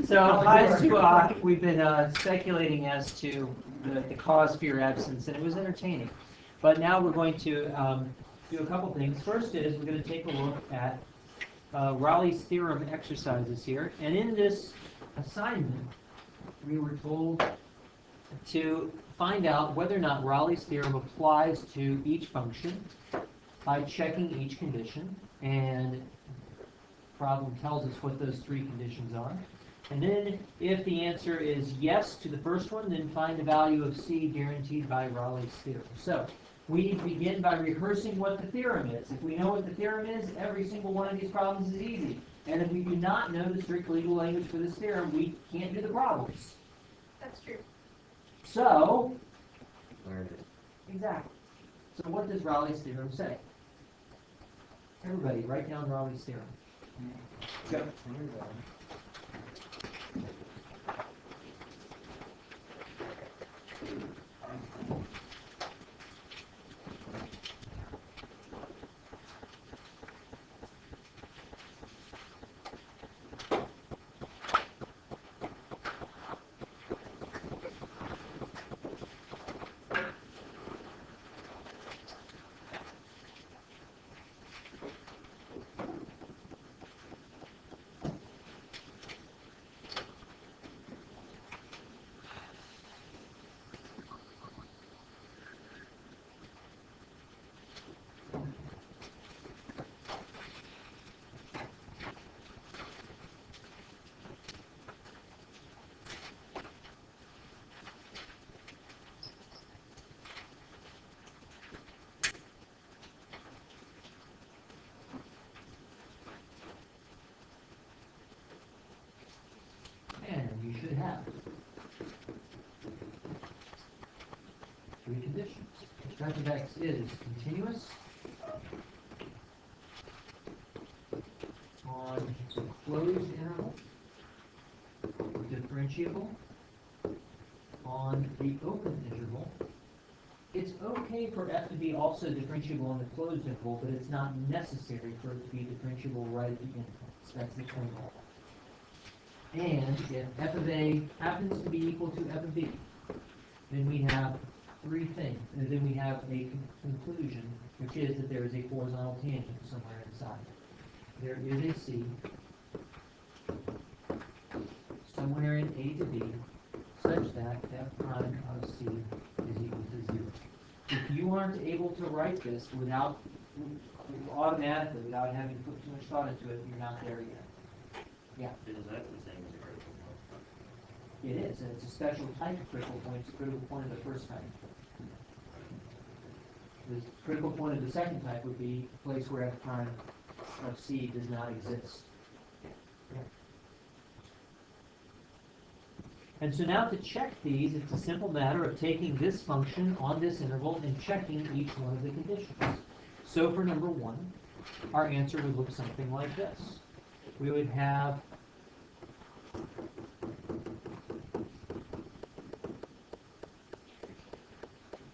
So last 2 we've been speculating as to the cause for your absence, and it was entertaining. But now we're going to do a couple things. First is we're going to take a look at Raleigh's theorem exercises here. And in this assignment, we were told to find out whether or not Raleigh's theorem applies to each function by checking each condition. And the problem tells us what those three conditions are. And then if the answer is yes to the first one, then find the value of C guaranteed by Raleigh's theorem. So we begin by rehearsing what the theorem is. If we know what the theorem is, every single one of these problems is easy. And if we do not know the strict legal language for this theorem, we can't do the problems. That's true. So, learn it. Exactly. So what does Raleigh's theorem say? Everybody, write down Raleigh's theorem. Go. And you should have three conditions. If f of x is continuous on the closed interval, differentiable on the open interval. It's okay for f to be also differentiable on the closed interval, but it's not necessary for it to be differentiable right at the interval. So that's the point. And if f of a happens to be equal to f of b, then we have three things. And then we have a conclusion, which is that there is a horizontal tangent somewhere inside. There is a c somewhere in a to b, such that f prime of c is equal to 0. If you aren't able to write this without automatically, without having to put too much thought into it, you're not there yet. Yeah. Is that the same as a critical point? It is, and it's a special type of critical point. It's a critical point of the first type. The critical point of the second type would be a place where f prime of c does not exist. Yeah. And so now to check these, it's a simple matter of taking this function on this interval and checking each one of the conditions. So for number 1, our answer would look something like this. We would have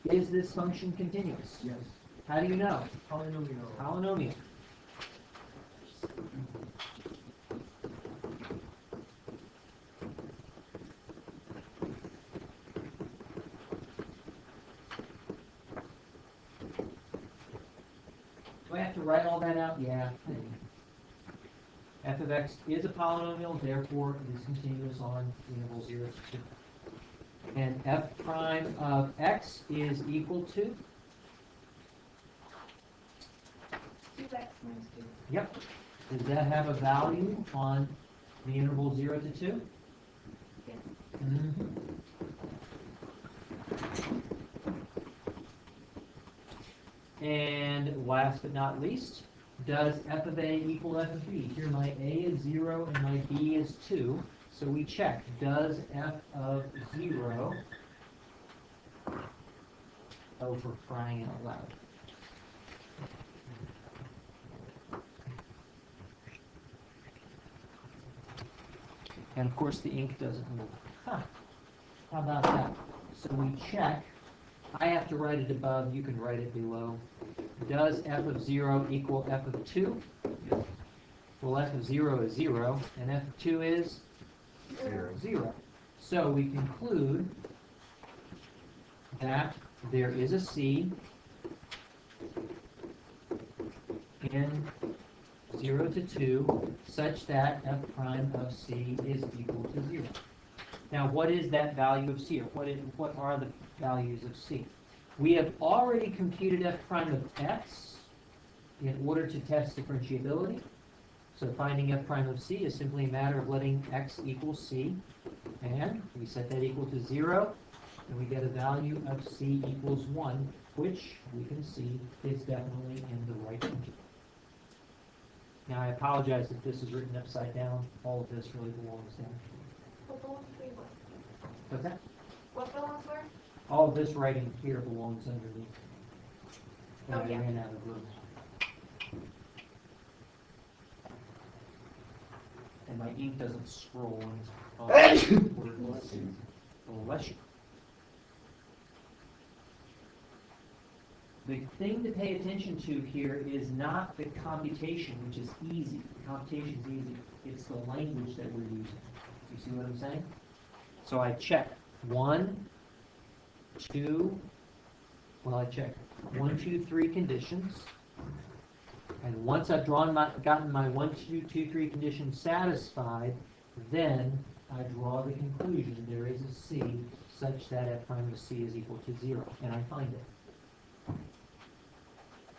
is this function continuous? Yes. How do you know? Polynomial. Polynomial. Do I have to write all that out? Yeah. F of x is a polynomial, therefore it is continuous on the interval 0 to 2. And f prime of x is equal to? 2x minus 2. Yep. Does that have a value on the interval 0 to 2? Yes. Mm-hmm. And last but not least, does f of a equal f of b? Here my a is 0 and my b is 2. So we check, does f of 0, oh, for crying out loud. And of course the ink doesn't move. Huh. How about that? So we check. I have to write it above, you can write it below. Does f of 0 equal f of 2? Well, f of 0 is 0, and f of 2 is Zero. 0. So we conclude that there is a C in 0 to 2 such that f prime of C is equal to 0. Now what is that value of C, or what are the values of C? We have already computed f prime of x in order to test differentiability. So finding f prime of C is simply a matter of letting x equal C, and we set that equal to 0, and we get a value of C equals 1, which we can see is definitely in the right interval. Now I apologize if this is written upside down. All of this really belongs down here. What belongs to what? What's that? What belongs where? All of this writing here belongs underneath. And Oh, I yeah. ran out of room. And my ink doesn't scroll on bless you. Bless you. The thing to pay attention to here is not the computation, which is easy. The computation is easy. It's the language that we're using. You see what I'm saying? So I check 1, 2, well, I check 1, 2, 3 conditions. And once I've gotten my 1, 2, 3 conditions satisfied, then I draw the conclusion there is a C such that f prime of C is equal to 0, and I find it.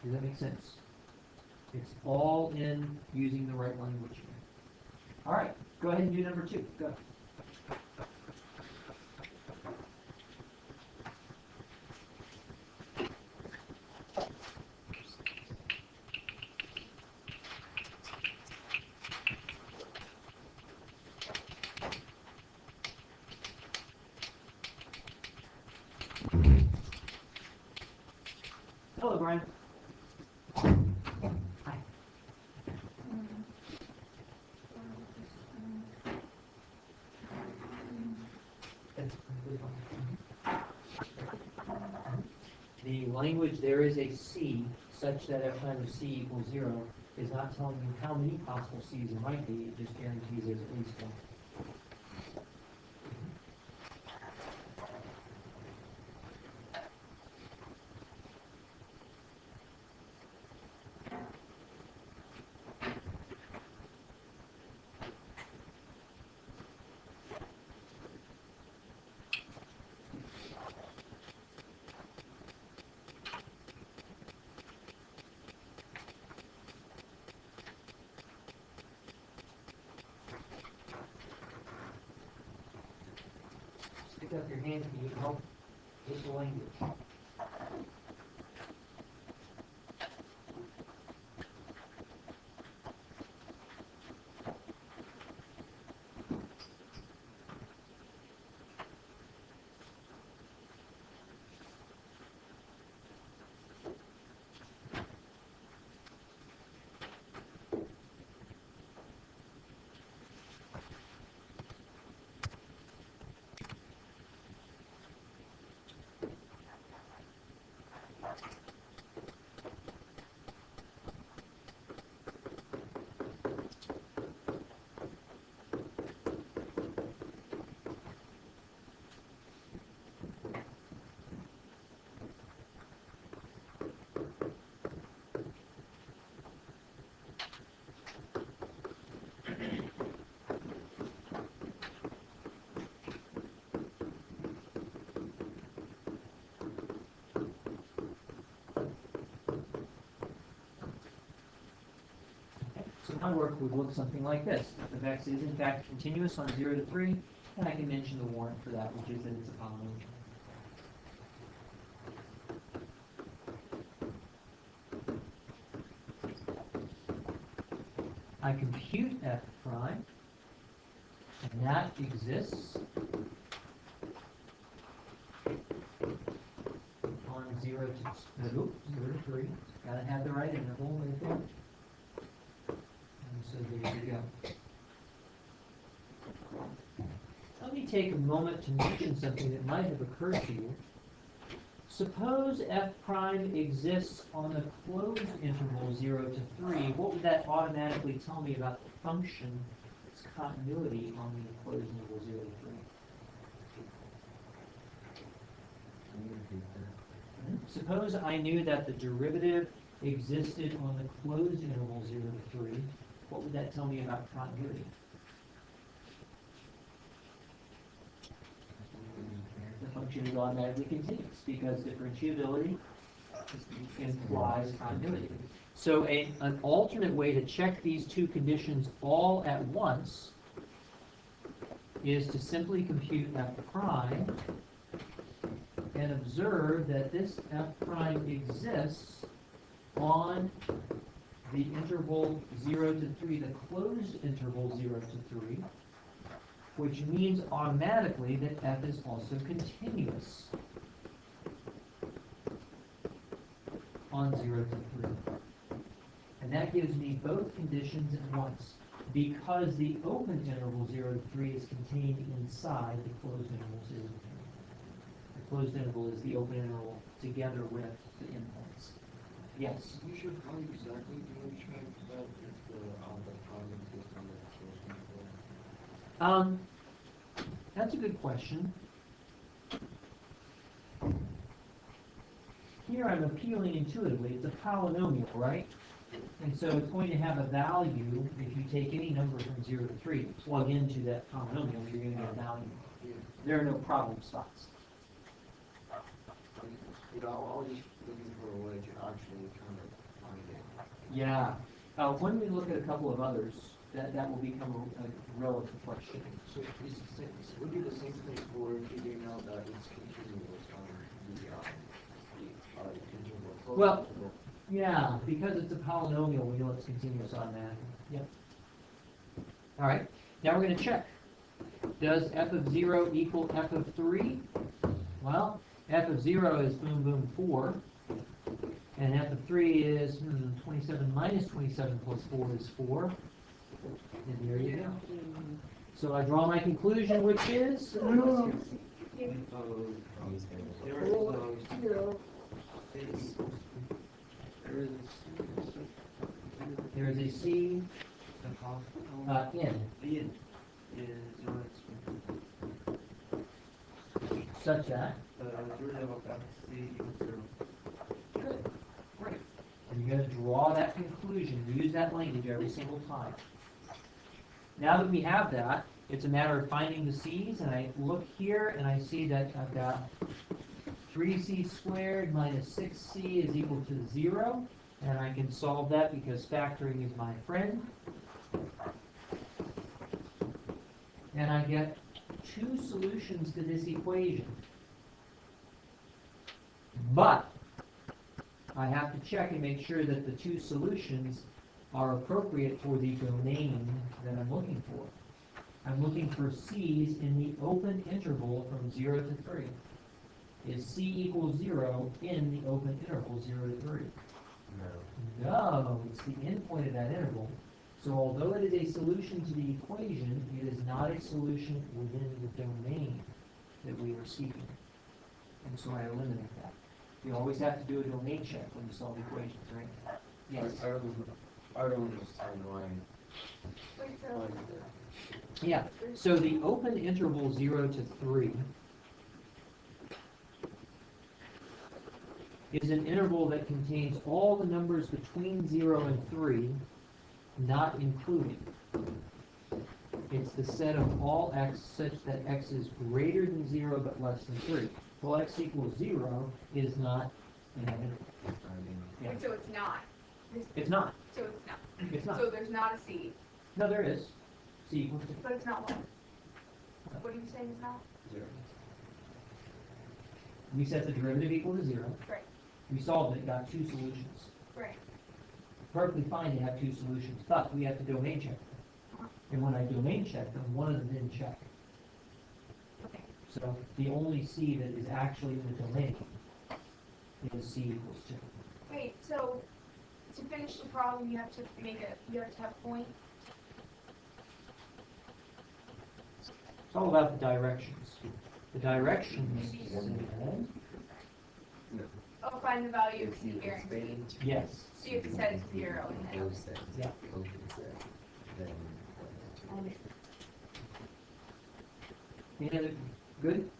Does that make sense? It's all in using the right language here. All right, go ahead and do number 2. Go. Hello, Brian. Hi. The language, there is a C such that f prime of C equals 0, is not telling you how many possible C's there might be. It just guarantees there's at least one. Stick up your hand if you need help with the language. So my work would look something like this. If x is in fact continuous on 0 to 3, then I can mention the warrant for that, which is that it's a polynomial. I compute f prime, and that exists on 0 to 3. Gotta have the right interval right there. So there you go. Let me take a moment to mention something that might have occurred to you. Suppose f prime exists on the closed interval 0 to 3. What would that automatically tell me about the function's continuity on the closed interval suppose I knew that the derivative existed on the closed interval 0 to 3, what would that tell me about continuity? The function is automatically continuous because differentiability implies continuity. So an alternate way to check these two conditions all at once is to simply compute f prime and observe that this f prime exists on the interval 0 to 3, the closed interval 0 to 3, which means automatically that f is also continuous on 0 to 3. And that gives me both conditions at once, because the open interval 0 to 3 is contained inside the closed interval 0 to 3. The closed interval is the open interval together with the endpoints. Yes? You should how exactly do you check that if the prime exists on the closed interval? That's a good question. Here I'm appealing intuitively. It's a polynomial, right? And so it's going to have a value. If you take any number from 0 to 3, plug into that polynomial, you're going to get a value. Yeah. There are no problem spots. You know, I was just looking for a way to actually kind of find it. Yeah. When we look at a couple of others, that will become a relative question. So it's the same, it would be the same thing for figuring out that it's continuous on the interval. Closed Well, interval. yeah, because it's a polynomial, we know it's continuous automatically. Yep. All right. Now we're going to check. Does f of 0 equal f of 3? Well, f of 0 is boom, boom, 4. And f of 3 is 27 minus 27 plus 4 is 4. And there you go. So I draw my conclusion, which is... There is a C in such that good, great. And you're going to draw that conclusion, use that language every single time. Now that we have that, it's a matter of finding the C's, and I look here and I see that I've got 3c squared minus 6c is equal to 0, and I can solve that because factoring is my friend. And I get two solutions to this equation. But I have to check and make sure that the two solutions are appropriate for the domain that I'm looking for. I'm looking for C's in the open interval from 0 to 3. Is C equals 0 in the open interval 0 to 3? No, it's the endpoint of that interval. So although it is a solution to the equation, it is not a solution within the domain that we are seeking. And so I eliminate that. You always have to do a domain check when you solve equations, right? Yes. I don't understand why. Wait, so, Yeah. So the open interval 0 to 3 is an interval that contains all the numbers between 0 and 3, not including. It's the set of all x such that x is greater than 0 but less than 3. Well, x equals 0 is not an interval. Yeah. wait, so it's not. It's not. So it's not. It's not. So there's not a C, No, there is. C equals 2. but it's not what? What are you saying is not? We set the derivative equal to 0. Right, We solved it, got two solutions. right. Perfectly fine to have two solutions, but we have to domain check them. And when I domain check them, one of them didn't check. Okay. So the only C that is actually in the domain is C equals 2. Wait, so to finish the problem, you have to have a point. It's all about the directions. The directions said, Oh, find the value of C guaranteed. yes. So you have to set it to 0 and then. Yeah. Any other, good?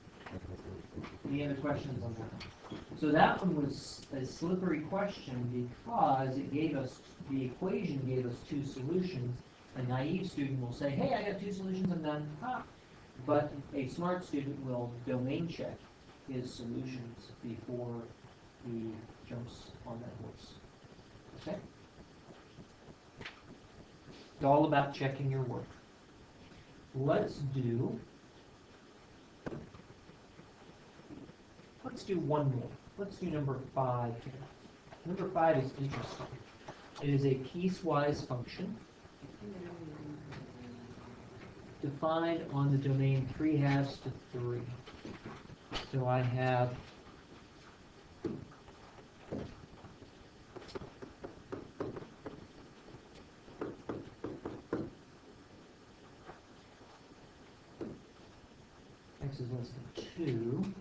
Any other questions on that? So that one was a slippery question because it gave us, the equation gave us two solutions. A naive student will say, hey, I got two solutions, I'm done. Ah. But a smart student will domain check his solutions before he jumps on that horse. Okay? It's all about checking your work. Let's do one more. Let's do number 5 here. Number 5 is interesting. It is a piecewise function defined on the domain 3/2 to 3. So I have x is less than 2.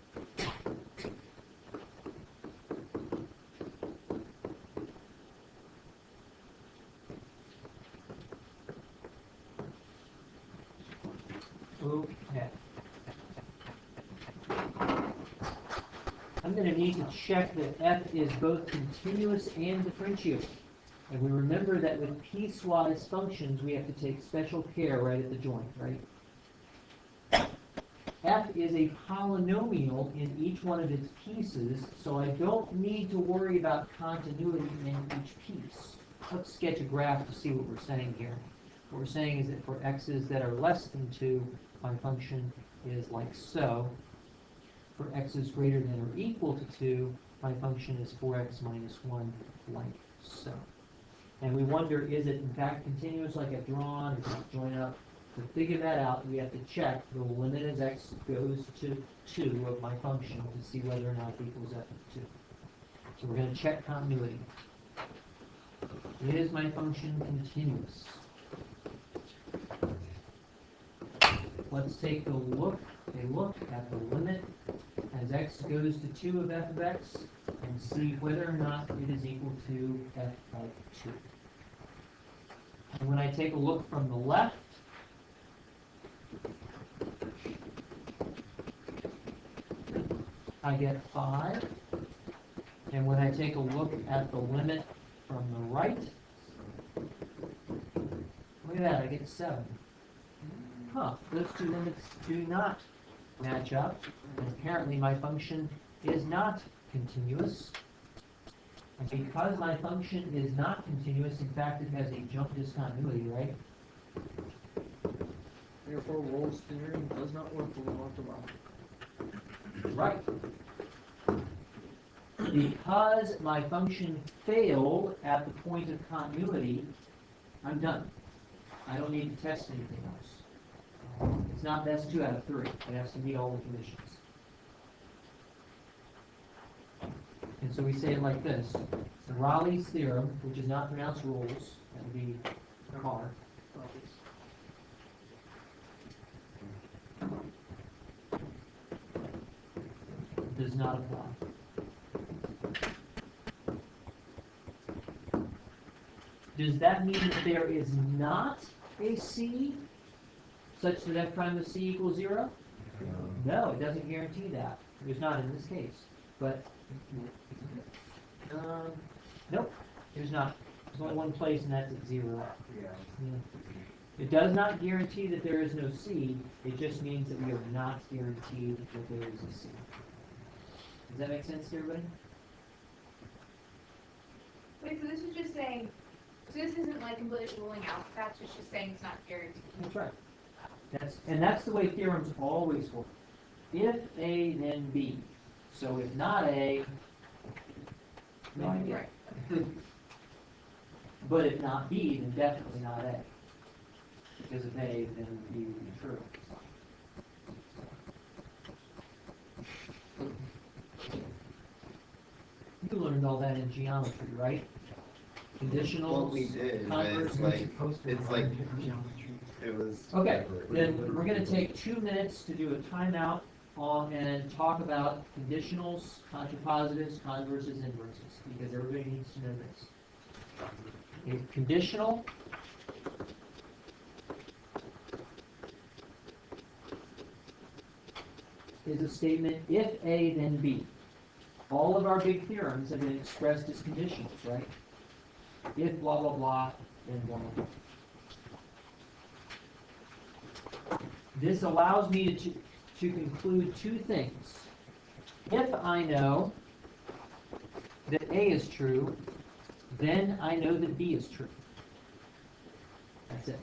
Okay. I'm going to need to check that f is both continuous and differentiable. And we remember that with piecewise functions, we have to take special care right at the joint, right? F is a polynomial in each one of its pieces, so I don't need to worry about continuity in each piece. Let's sketch a graph to see what we're saying here. What we're saying is that for x's that are less than 2, my function is like so. For x's greater than or equal to 2, my function is 4x minus 1, like so. And we wonder, is it in fact continuous like I've drawn, or does it join up? To figure that out, we have to check the limit as x goes to 2 of my function to see whether or not it equals f of 2. So we're going to check continuity. Is my function continuous? Let's take a look at the limit as x goes to 2 of f of x and see whether or not it is equal to f of 2. And when I take a look from the left, I get 5. And when I take a look at the limit from the right, look at that, I get 7. Huh, those two limits do not match up. And apparently my function is not continuous. And because my function is not continuous, in fact it has a jump discontinuity, right? Therefore, Rolle's theorem does not work when we want to run. Right. Because my function failed at the point of continuity, I'm done. I don't need to test anything else. It's not, that's 2 out of 3. It has to meet all the conditions. And so we say it like this. Raleigh's theorem, which is not pronounced Rolle's, that would be R, does not apply. Does that mean that there is not a C such that f prime of C equals 0? No, it doesn't guarantee that. There's not in this case. But, nope, there's not. There's only one place, and that's at 0. Yeah. It does not guarantee that there is no C. It just means that we are not guaranteed that there is a C. Does that make sense to everybody? Wait, so this is just saying, so this isn't like completely ruling out that's just saying it's not guaranteed. That's right. That's the way theorems always work. If A, then B. So if not A, no idea. Right. But if not B, then definitely not A. Because if A, then B would be true. You learned all that in geometry, right? Conditionals. Well, we did, but it's like, it was. Okay, then we're going to take 2 minutes to do a timeout and talk about conditionals, contrapositives, converses, inverses, because everybody needs to know this. A conditional is a statement, if A, then B. All of our big theorems have been expressed as conditionals, right? If blah, blah, blah, then blah, blah, blah. This allows me to conclude two things. If I know that A is true, then I know that B is true. That's it.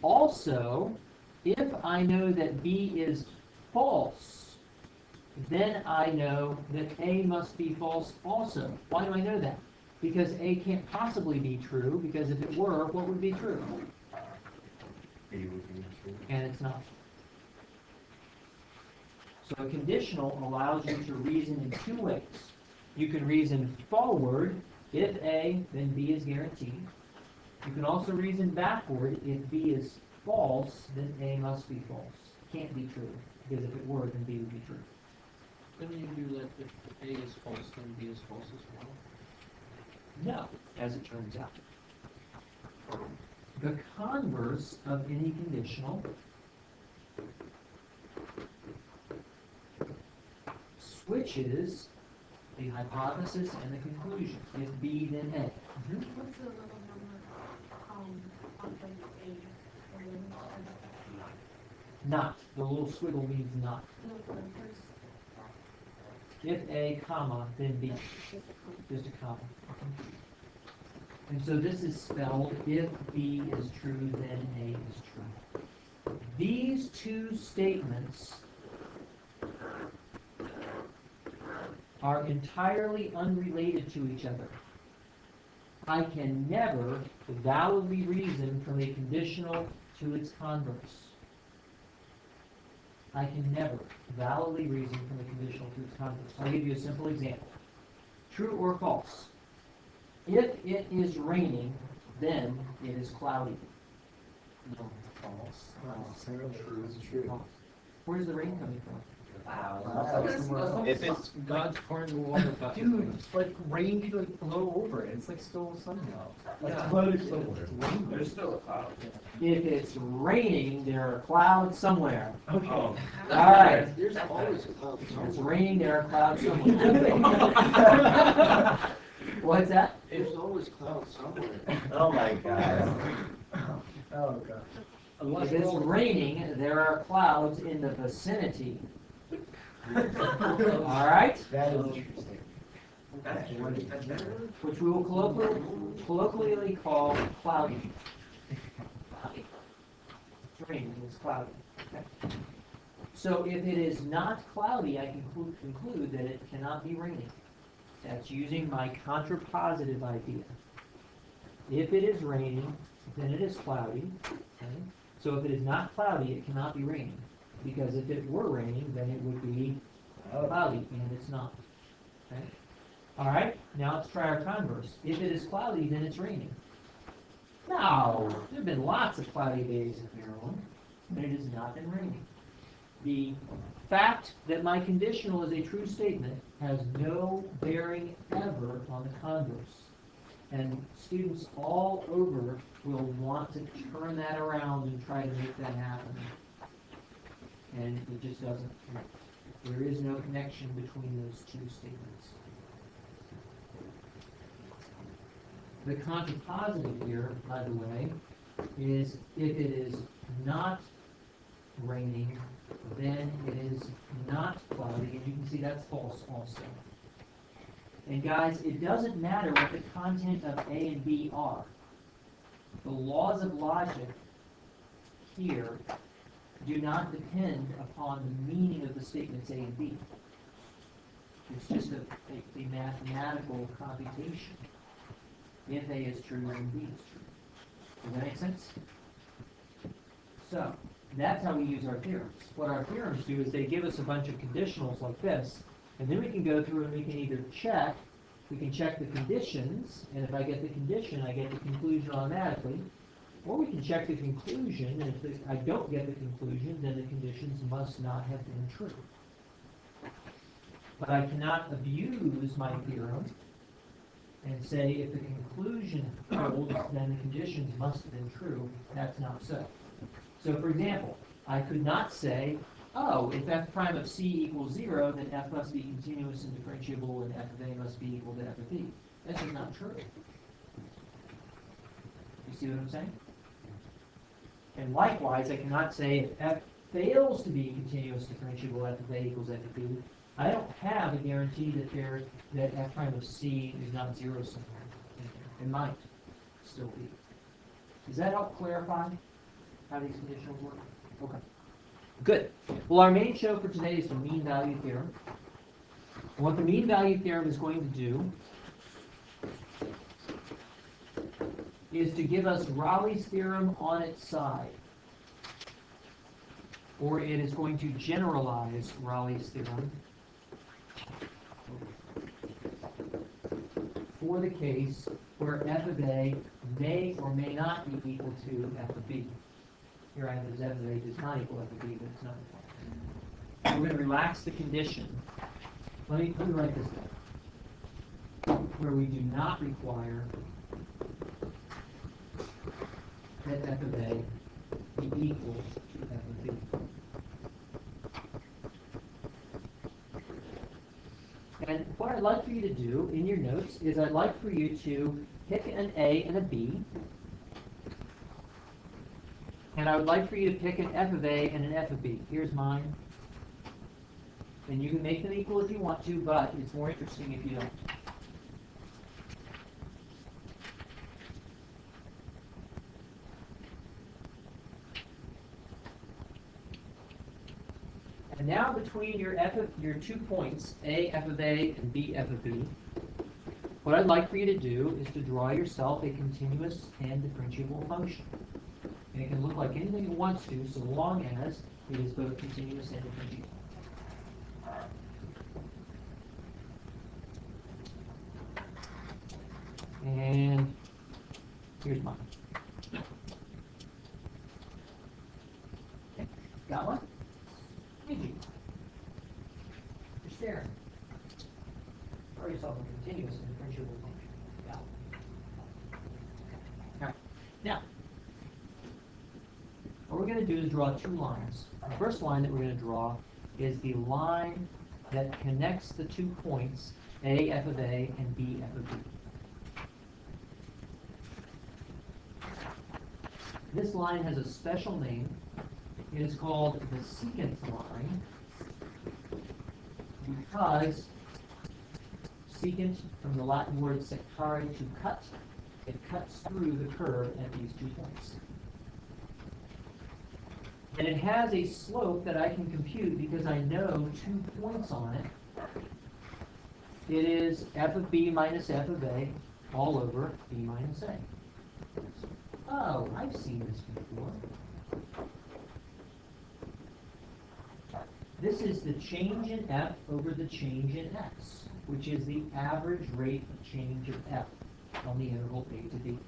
Also, if I know that B is false, then I know that A must be false also. Why do I know that? Because A can't possibly be true, because if it were, what would be true? A would be true. And it's not. So a conditional allows you to reason in two ways. You can reason forward, if A, then B is guaranteed. You can also reason backward, if B is false, then A must be false. Can't be true, because if it were, then B would be true. Then you do that if A is false, then B is false as well. No, as it turns out. The converse of any conditional switches the hypothesis and the conclusion. If B, then A. What's the little number, on page A? Not. The little squiggle means not. No, for the first, If A, comma, then B. Just a comma. And so this is spelled, if B is true, then A is true. These two statements are entirely unrelated to each other. I can never validly reason from a conditional to its converse. I can never validly reason from a conditional to its converse. I'll give you a simple example. True or false? If it is raining, then it is cloudy. No, false. True. Where's the rain coming from? If it's God's pouring the water back. Dude, it's like rain could like blow over it. It's like still somehow. Like Yeah. cloudy somewhere. There's still a cloud. If it's raining, there are clouds somewhere. Okay. All right. There's always a cloud. If it's raining, there are clouds somewhere. What's that? There's always clouds somewhere. Oh my god. Oh god. If it's raining, there are clouds in the vicinity. All right? That is interesting. Which we will colloquially call cloudy. It's raining, it's cloudy. Okay. So if it is not cloudy, I can conclude that it cannot be raining. That's using my contrapositive idea. If it is raining, then it is cloudy. Okay? So if it is not cloudy, it cannot be raining. Because if it were raining, then it would be cloudy, and it's not. Okay? All right, now let's try our converse. If it is cloudy, then it's raining. No, there have been lots of cloudy days in Maryland, but it has not been raining. The fact that my conditional is a true statement has no bearing ever on the converse. And students all over will want to turn that around and try to make that happen. And it just doesn't. There is no connection between those two statements. The contrapositive here, by the way, is if it is not raining, then it is not cloudy, and you can see that's false also. And guys, it doesn't matter what the content of A and B are. The laws of logic here do not depend upon the meaning of the statements A and B. It's just a mathematical computation. If A is true, then B is true. Does that make sense? So, that's how we use our theorems. What our theorems do is they give us a bunch of conditionals like this, and then we can go through and we can either check, we can check the conditions, and if I get the condition, I get the conclusion automatically, or we can check the conclusion, and if I don't get the conclusion, then the conditions must not have been true. But I cannot abuse my theorem and say if the conclusion holds, then the conditions must have been true. That's not so. So, for example, I could not say, oh, if f prime of c equals 0, then f must be continuous and differentiable, and f of a must be equal to f of b. This is not true. You see what I'm saying? And likewise, I cannot say if f fails to be continuous differentiable, f of a equals f of b. I don't have a guarantee that f prime of c is not 0 somewhere. It might still be. Does that help clarify how these conditionals work? Okay. Good. Well, our main show for today is the mean value theorem. And what the mean value theorem is going to do is to give us Raleigh's theorem on its side. Or it is going to generalize Raleigh's theorem for the case where f of a may or may not be equal to f of b. Here I have this f of a does not equal f of b, but it's not. We're going to relax the condition. Let me write this down. Where we do not require that f of a be equal to f of b. And what I'd like for you to do in your notes is I'd like for you to pick an A and a B. And I would like for you to pick an f of a and an f of b. Here's mine. And you can make them equal if you want to, but it's more interesting if you don't. And now between your 2 points, a f of a and b f of b, what I'd like for you to do is to draw yourself a continuous and differentiable function. And it can look like anything it wants to, so long as it is both continuous and differentiable. And here's mine. Okay. Got one? Easy. You're staring. Draw yourself a continuous and differentiable function. Got it. All right. Now, what we're going to do is draw 2 lines. The first line that we're going to draw is the line that connects the 2 points, a f of a and b f of b. This line has a special name. It is called the secant line because secant, from the Latin word sectare, to cut, it cuts through the curve at these 2 points. And it has a slope that I can compute because I know 2 points on it. It is f of b minus f of a all over b minus a. Oh, I've seen this before. This is the change in f over the change in x, which is the average rate of change of f on the interval a to b.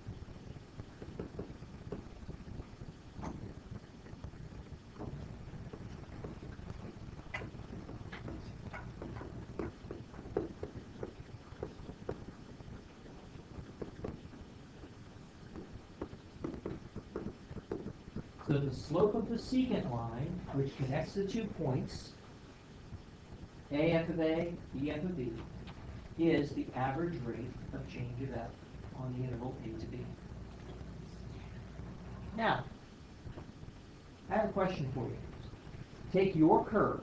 So the slope of the secant line, which connects the 2 points, a f of a, b f of b, is the average rate of change of f on the interval a to b. Now, I have a question for you. Take your curve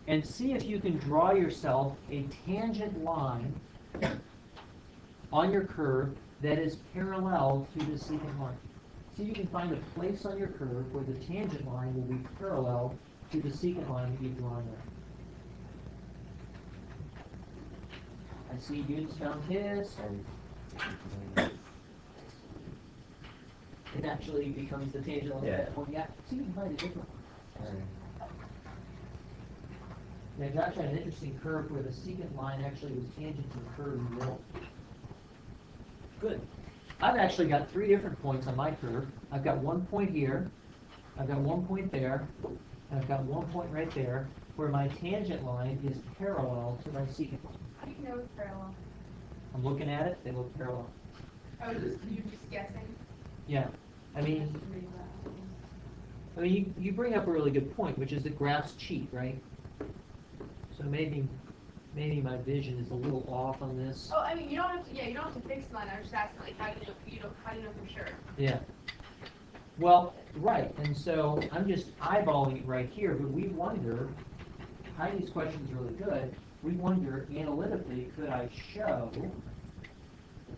and see if you can draw yourself a tangent line on your curve that is parallel to the secant line. See if you can find a place on your curve where the tangent line will be parallel to the secant line that you've drawn there. I see Yoon's found his. It actually becomes the tangent line. Yeah. Oh, yeah. See if you can find a different one. Now, Josh had an interesting curve where the secant line actually was tangent to the curve in the middle. Good. I've actually got 3 different points on my curve. I've got 1 point here, I've got 1 point there, and I've got 1 point right there, where my tangent line is parallel to my secant line. How do you know it's parallel? I'm looking at it, they look parallel. Oh, you're just guessing? Yeah. I mean, I mean, you bring up a really good point, which is that graphs cheat, right? So maybe my vision is a little off on this. Oh, I mean, you don't have to, yeah, you don't have to fix the line. I was just asking, like, how do you know for sure? Yeah. Well, right, and so I'm just eyeballing it right here, but we wonder, Heidi's question is really good, we wonder analytically, could I show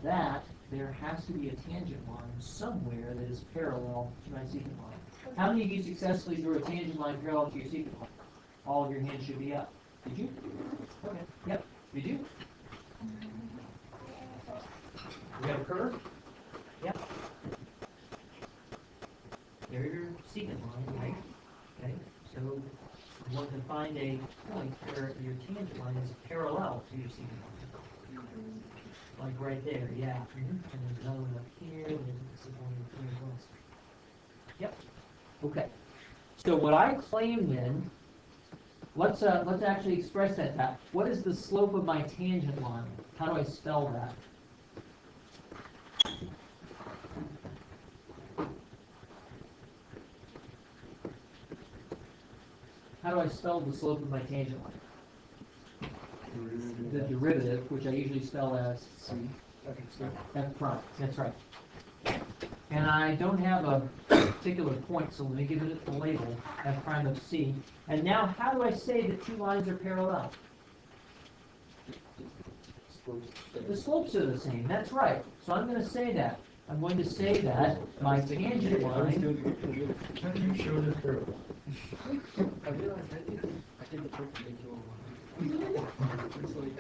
that there has to be a tangent line somewhere that is parallel to my secant line? How many of you successfully drew a tangent line parallel to your secant line? All of your hands should be up. Did you? Okay, yep, did you? You have a curve? Yep. There's your secant line, right? Okay, so you want to find a point where your tangent line is parallel to your secant line. Like right there, yeah. And there's another one up here, and this is one here as well. Yep. Okay. So what I claim then, let's actually express that. What is the slope of my tangent line? How do I spell that? How do I spell the slope of my tangent line? The derivative, which I usually spell as C. F prime. That's right. And I don't have a particular point, so let me give it a label, F prime of C. And now, how do I say that two lines are parallel? The slopes are the same. That's right. So I'm going to say that. I'm going to say that my tangent line. How do you show the curve? I realized I did the perpendicular one. It's like,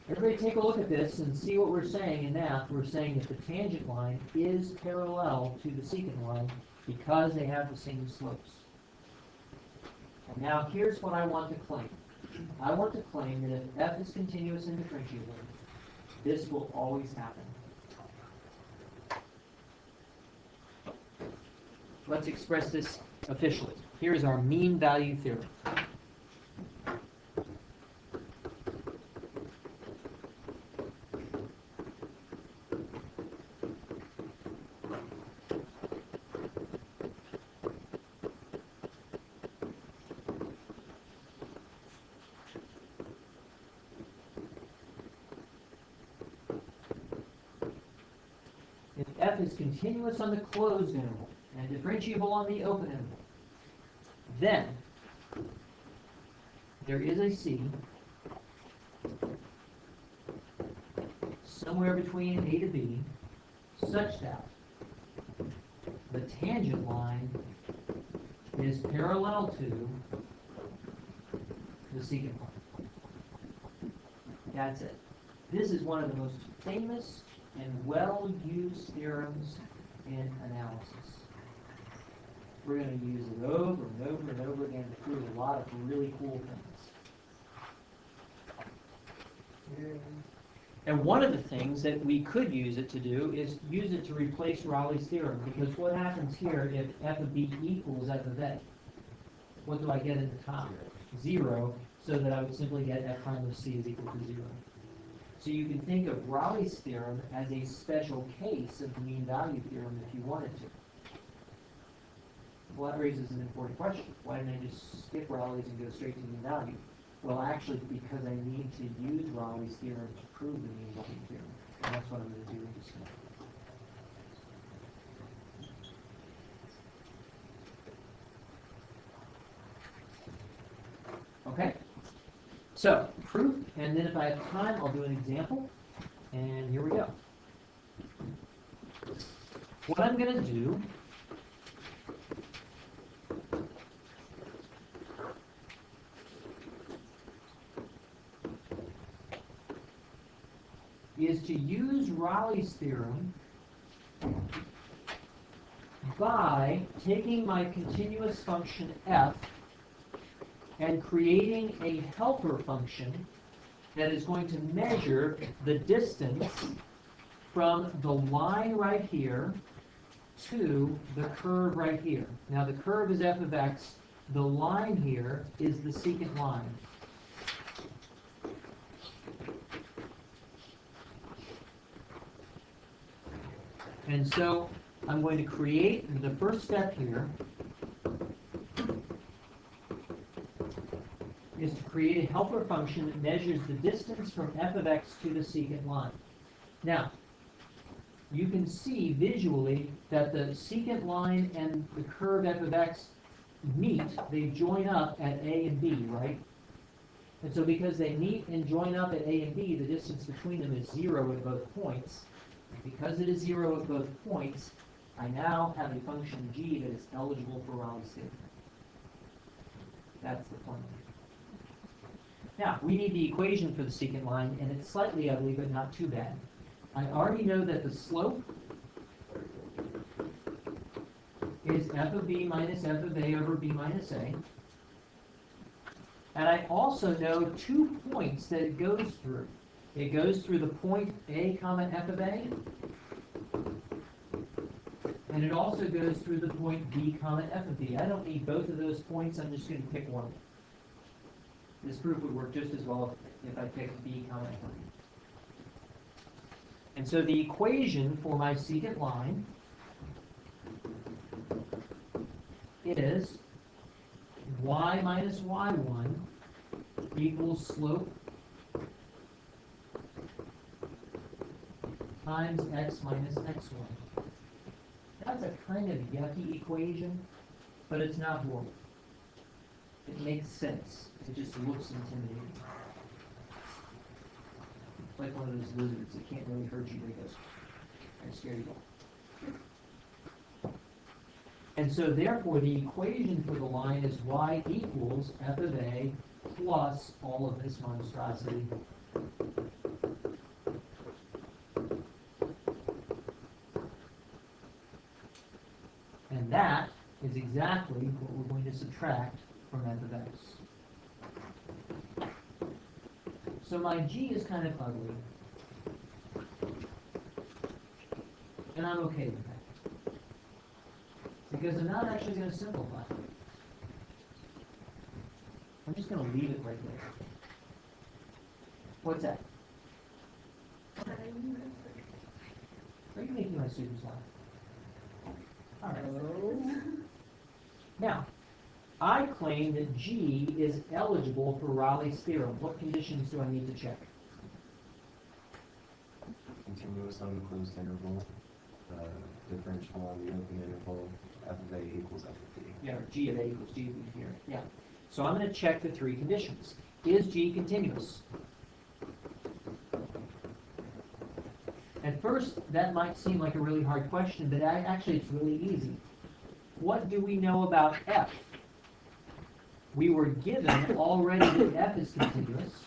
Everybody take a look at this and see what we're saying in math. We're saying that the tangent line is parallel to the secant line because they have the same slopes. And now here's what I want to claim. I want to claim that if f is continuous and differentiable, this will always happen. Let's express this officially. Here is our mean value theorem. If f is continuous on the closed interval and differentiable on the open interval, then there is a C somewhere between A to B such that the tangent line is parallel to the secant line. That's it. This is one of the most famous and well-used theorems in analysis. We're going to use it over and over and over again to prove a lot of really cool things. And one of the things that we could use it to do is use it to replace Raleigh's theorem, because what happens here if f of b equals f of a? What do I get in the top? 0, so that I would simply get f prime of c is equal to 0. So you can think of Raleigh's theorem as a special case of the mean value theorem if you wanted to. Well, that raises an important question. Why didn't I just skip Raleigh's and go straight to mean value? Well, actually, because I need to use Raleigh's theorem to prove the mean value theorem. And that's what I'm going to do just now. Okay? So, proof, and then if I have time, I'll do an example. And here we go. What I'm going to do is to use Raleigh's theorem by taking my continuous function f and creating a helper function that is going to measure the distance from the line right here to the curve right here. Now the curve is f of x, the line here is the secant line. And so I'm going to create the first step here is to create a helper function that measures the distance from f of x to the secant line. Now, you can see visually that the secant line and the curve f of x meet, they join up at A and B, right? And so because they meet and join up at A and B, the distance between them is 0 at both points. Because it is 0 at both points, I now have a function g that is eligible for Raleigh's theorem. That's the point. Now, we need the equation for the secant line, and it's slightly ugly, but not too bad. I already know that the slope is f of b minus f of a over b minus a. And I also know 2 points that it goes through. It goes through the point a comma f of a, and it also goes through the point b comma f of b. I don't need both of those points, I'm just going to pick one. This proof would work just as well if I picked b comma f of b. And so the equation for my secant line is y minus y1 equals slope times x minus x1. That's a kind of yucky equation, but it's not horrible. It makes sense. It just looks intimidating. It's like one of those lizards that can't really hurt you, but it goes, I scare you. And so therefore the equation for the line is y equals f of a plus all of this monstrosity. And that is exactly what we're going to subtract from f of x. So my g is kind of ugly. And I'm okay with that. Because I'm not actually going to simplify it. I'm just going to leave it right there. What's that? Are you making my students laugh? All right. Now, I claim that G is eligible for Raleigh's theorem. What conditions do I need to check? Continuous unclosed interval, differential on the open interval, f of a equals f of b. Yeah, or G of A equals G of B here. Yeah. So I'm going to check the 3 conditions. Is G continuous? At first, that might seem like a really hard question, but actually it's really easy. What do we know about f? We were given already that f is continuous.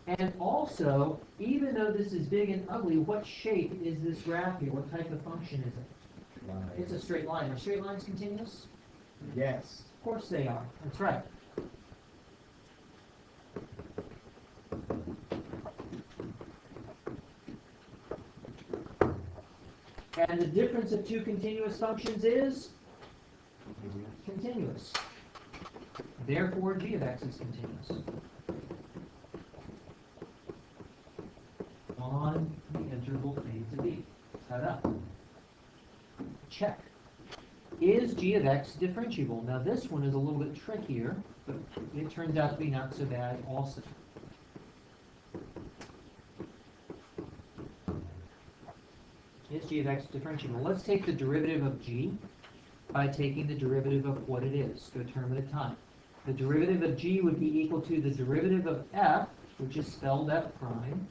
And also, even though this is big and ugly, what shape is this graph here? What type of function is it? It's a straight line. Are straight lines continuous? Yes. Of course they are. That's right. And the difference of 2 continuous functions is continuous. Therefore, g of x is continuous. On the interval a to b. Ta-da. Check. Is g of x differentiable? Now this one is a little bit trickier, but it turns out to be not so bad also. Is g of x differentiable? Let's take the derivative of g by taking the derivative of what it is, go term at a time. The derivative of g would be equal to the derivative of f, which is spelled f prime,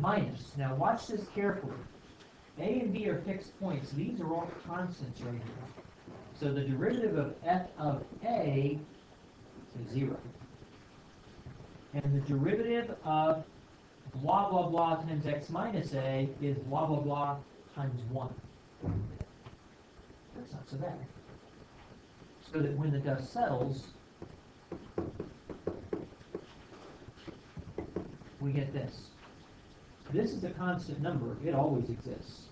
minus. Now watch this carefully. A and b are fixed points. These are all constants right here. So the derivative of f of a is 0. And the derivative of blah, blah, blah times x minus a is blah, blah, blah times 1. That's not so bad. So that when the dust settles, we get this. This is a constant number. It always exists.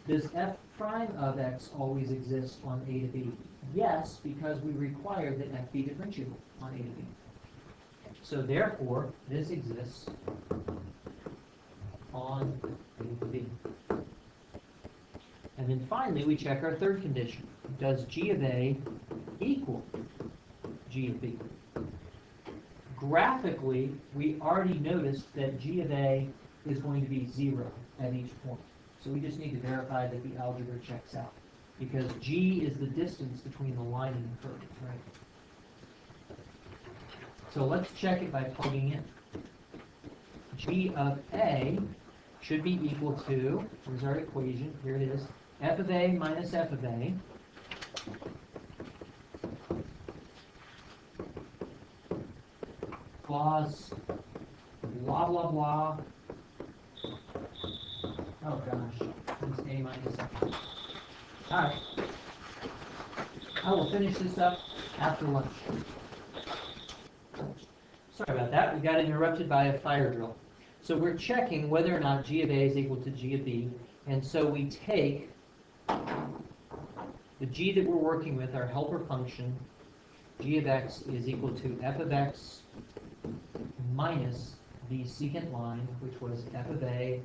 Does f prime of x always exist on a to b? Yes, because we require that f be differentiable on a to b. So therefore, this exists on a to b. And then finally, we check our third condition. Does g of a equal g of b? Graphically, we already noticed that g of a is going to be 0 at each point. So we just need to verify that the algebra checks out. Because g is the distance between the line and the curve, right? So let's check it by plugging in. G of a should be equal to, here's our equation, here it is, f of a minus f of a plus blah, blah, blah. Oh gosh, it's a minus f. All right. I will finish this up after lunch. Sorry about that. We got interrupted by a fire drill. So we're checking whether or not g of a is equal to g of b. And so we take the g that we're working with, our helper function, g of x is equal to f of x minus the secant line, which was f of a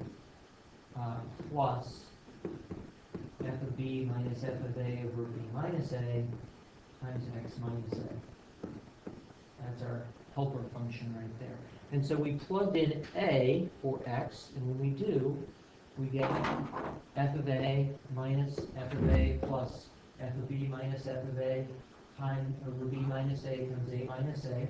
plus f of b minus f of a over b minus a times x minus a. That's our helper function right there. And so we plugged in a for x, and when we do, we get f of a minus f of a plus f of b minus f of a times over b minus a times a minus a.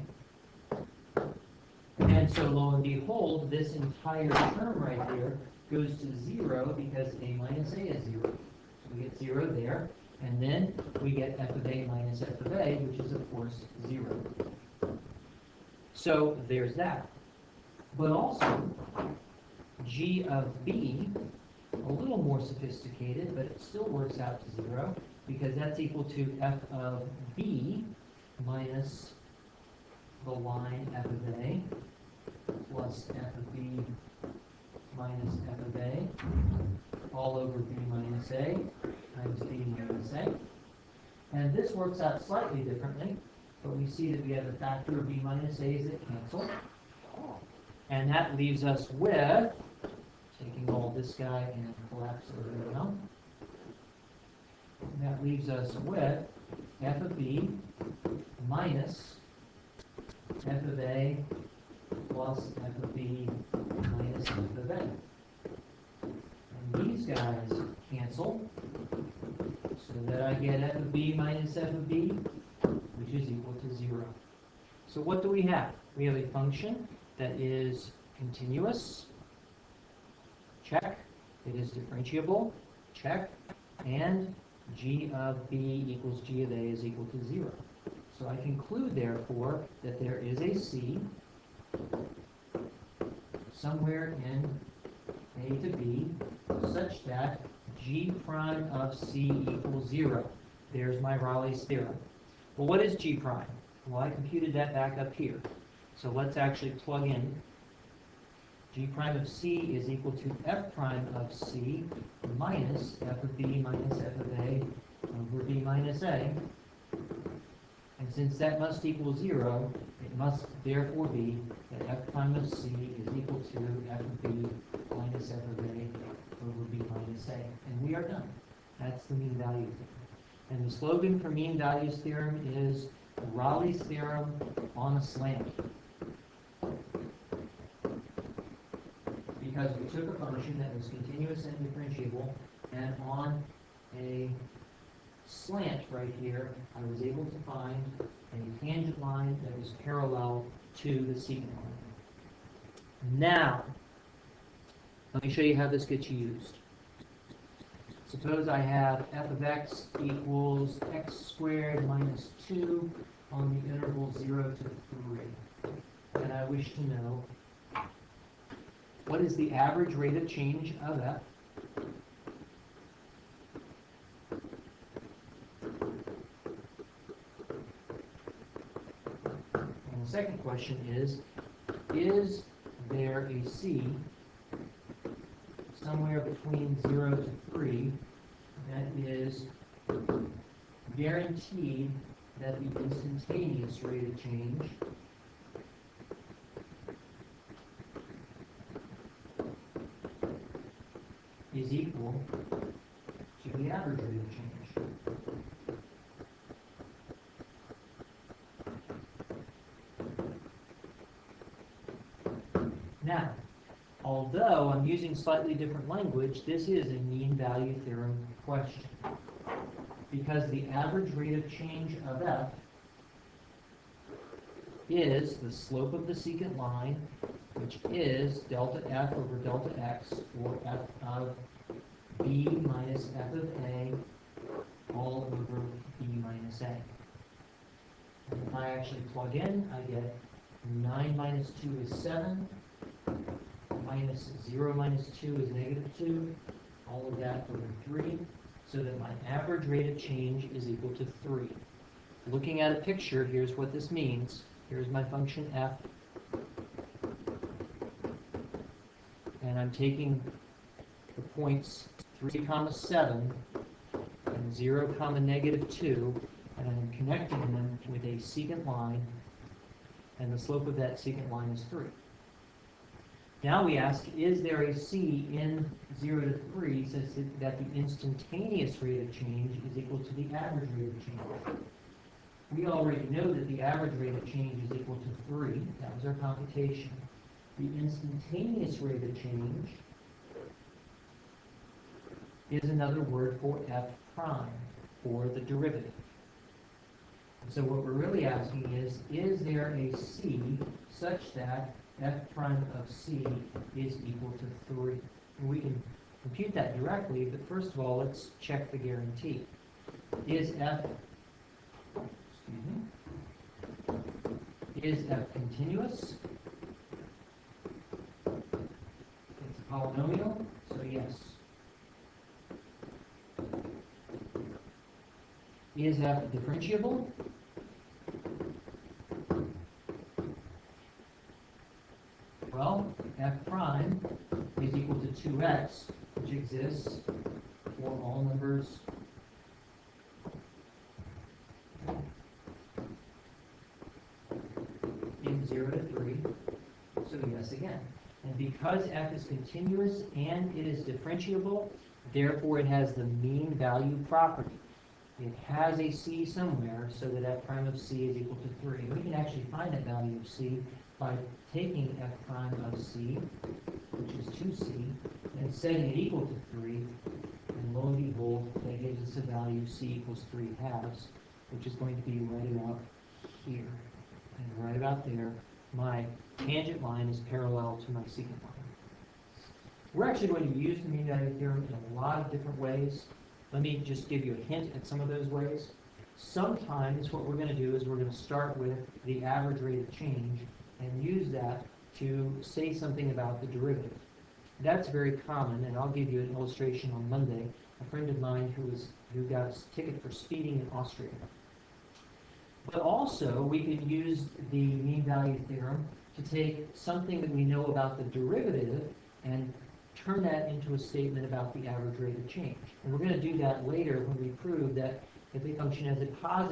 And so lo and behold, this entire term right here goes to 0 because a minus a is 0. So we get 0 there, and then we get f of a minus f of a, which is of course 0. So there's that. But also, g of b, a little more sophisticated, but it still works out to 0, because that's equal to f of b minus the line f of a plus f of b minus f of a all over b minus a times b minus a. And this works out slightly differently, but we see that we have a factor of b minus a's that cancel. And that leaves us with, taking all this guy and collapsing it around, that leaves us with f of b minus f of a plus f of b minus f of a. And these guys cancel, so that I get f of b minus f of b, which is equal to 0. So what do we have? We have a function that is continuous, check. It is differentiable, check. And g of b equals g of a is equal to 0. So I conclude, therefore, that there is a c somewhere in a to b such that g prime of c equals 0. There's my Raleigh's theorem. Well, what is g prime? Well, I computed that back up here. So let's actually plug in g prime of c is equal to f prime of c minus f of b minus f of a over b minus a. And since that must equal 0, it must therefore be that f prime of c is equal to f of b minus f of a over b minus a. And we are done. That's the mean value theorem. And the slogan for mean values theorem is Raleigh's theorem on a slant. Because we took a function that was continuous and differentiable, and on a slant right here, I was able to find a tangent line that was parallel to the secant line. Now, let me show you how this gets used. Suppose I have f of x equals x squared minus 2 on the interval 0 to 3. And I wish to know what is the average rate of change of f. And the second question is there a c somewhere between 0 to 3, that is guaranteed that the instantaneous rate of change is equal to the average rate of change. Now, although I'm using slightly different language, this is a mean value theorem question, because the average rate of change of f is the slope of the secant line, which is delta f over delta x, or f of b minus f of a all over b minus a. And if I actually plug in, I get 9 minus 2 is 7, minus 0 minus 2 is negative 2, all of that over 3, so that my average rate of change is equal to 3. Looking at a picture, here's what this means. Here's my function f, and I'm taking the points 3 comma 7 and 0 comma negative 2, and I'm connecting them with a secant line, and the slope of that secant line is 3. Now we ask, is there a c in 0 to 3 such that the instantaneous rate of change is equal to the average rate of change? We already know that the average rate of change is equal to 3. That was our computation. The instantaneous rate of change is another word for f prime, or the derivative. So what we're really asking is there a c such that f prime of c is equal to 3? And we can compute that directly, but first of all, let's check the guarantee. Is f continuous? It's a polynomial, so yes. Is f differentiable? Well, f prime is equal to 2x, which exists for all numbers in 0 to 3, so yes again. And because f is continuous and it is differentiable, therefore it has the mean value property. It has a c somewhere, so that f prime of c is equal to 3. We can actually find that value of c by taking f prime of c, which is 2c, and setting it equal to 3, and lo and behold, that gives us a value c equals 3/2, which is going to be right about here. And right about there, my tangent line is parallel to my secant line. We're actually going to use the mean value theorem in a lot of different ways. Let me just give you a hint at some of those ways. Sometimes what we're going to do is we're going to start with the average rate of change and use that to say something about the derivative. That's very common, and I'll give you an illustration on Monday. A friend of mine who got a ticket for speeding in Austria. But also, we could use the mean value theorem to take something that we know about the derivative and turn that into a statement about the average rate of change. And we're going to do that later when we prove that if a function has a positive